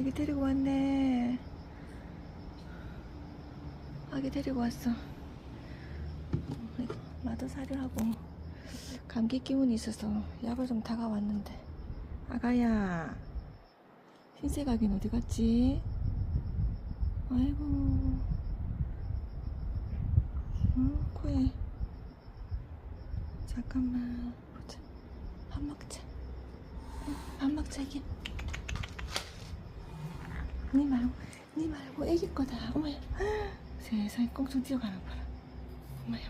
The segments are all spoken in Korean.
애기 데리고 왔네. 아기 데리고 왔어. 마도 사료하고 감기 기운이 있어서 약을 좀 다가왔는데. 아가야, 흰색 아기는 어디 갔지? 아이고, 코에. 잠깐만 보자. 밥 먹자. 밥 먹자. 이게 니 말고 애기 거다. 어머야, 세상에 꽁충 뛰어가나 봐라. 어머야.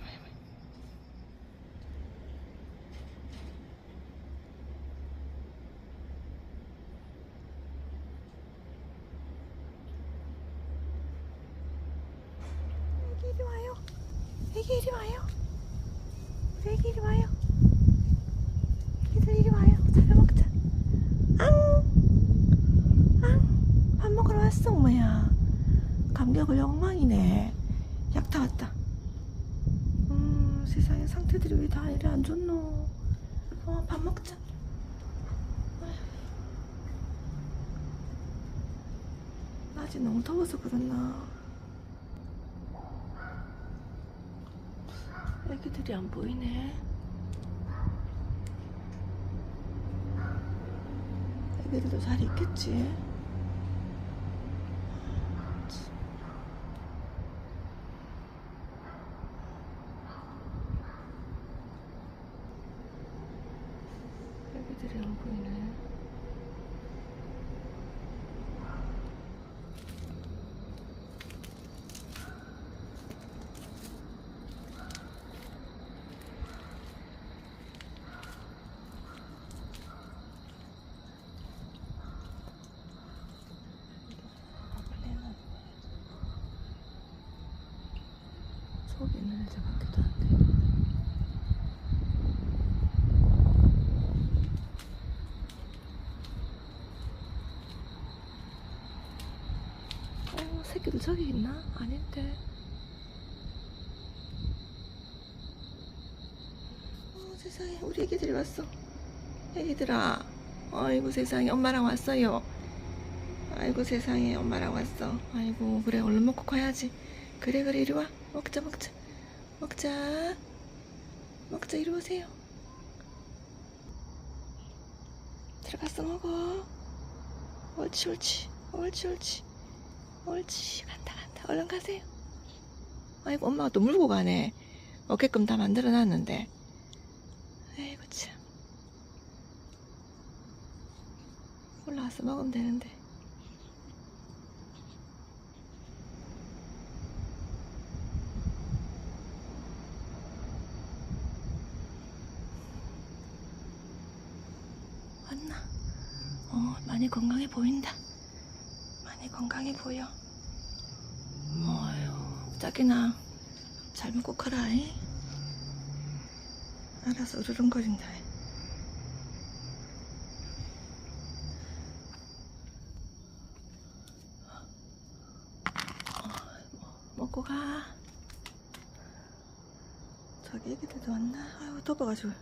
애기 이리 와요. 애기 이리 와요. 애기 이리 와요. 애기들 이리 와요. 잡아 먹자. 밥 먹으러 왔어. 엄마야, 감기가 걸려 엉망이네. 약 다 왔다. 세상에 상태들이 왜 다 이래 안 좋노. 밥 먹자. 낮에 너무 더워서 그랬나. 애기들이 안 보이네. 애기들도 잘 있겠지. 애기들이 안 보이네. 속에 있는 애들 같기도 한데. 새끼들 저기 있나? 아닌데. 세상에, 우리 애기들이 왔어. 애기들아, 아이고 세상에, 엄마랑 왔어요. 아이고 세상에, 엄마랑 왔어. 아이고, 그래, 얼른 먹고 가야지. 그래 이리 와. 먹자. 이리 오세요. 들어가서 먹어. 옳지. 간다. 얼른 가세요. 아이고, 엄마가 또 물고 가네. 먹게끔 다 만들어 놨는데. 아이고 참. 올라와서 먹으면 되는데. 왔나? 많이 건강해 보인다. 많이 건강해 보여. 어휴, 짝이나 잘 먹고 커라잉. 알아서 으르렁거린다. 먹고 가. 저기 애기들도 왔나? 아이고, 덮어가지고.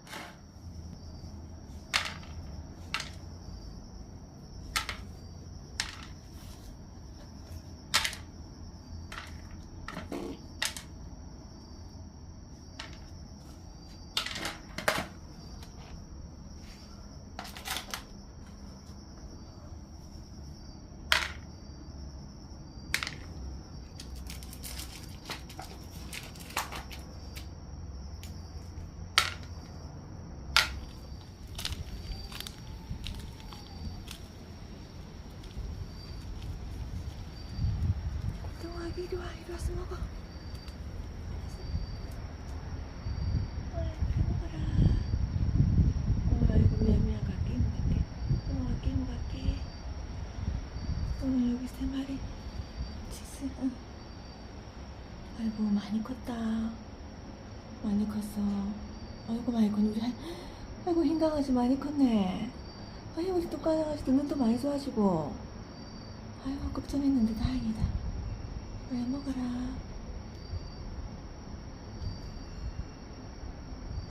이리 와서 먹어. 아이고, 미안, 갈게. 오늘 여기 3마리 치즈. 아이고, 많이 컸다. 많이 컸어. 아이고, 많이 컸네. 아이고, 흰 강아지 많이 컸네. 아이고, 우리 뚜까지 강아지도 눈도 많이 좋아지고. 아이고, 걱정했는데 다행이다. 그래, 먹어라.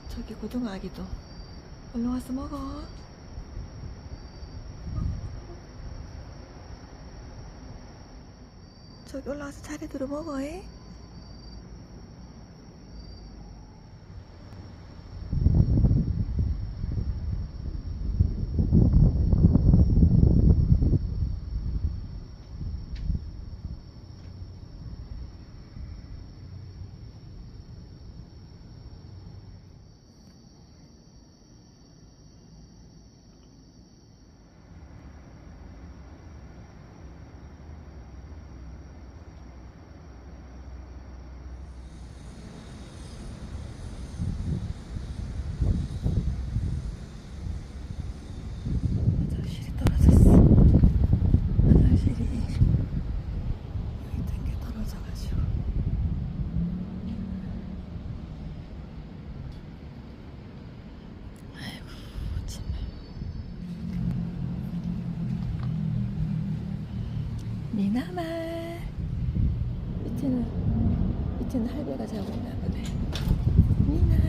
저기 고등어 아기도 얼른 와서 먹어. 저기 올라가서 차례대로 먹어, 에? 화장실이 떨어졌어. 화장실이 여기 있던 게 떨어져가지고. 아이고 정말. 미나마 밑에는 할배가 자고 있나 보네. 미나.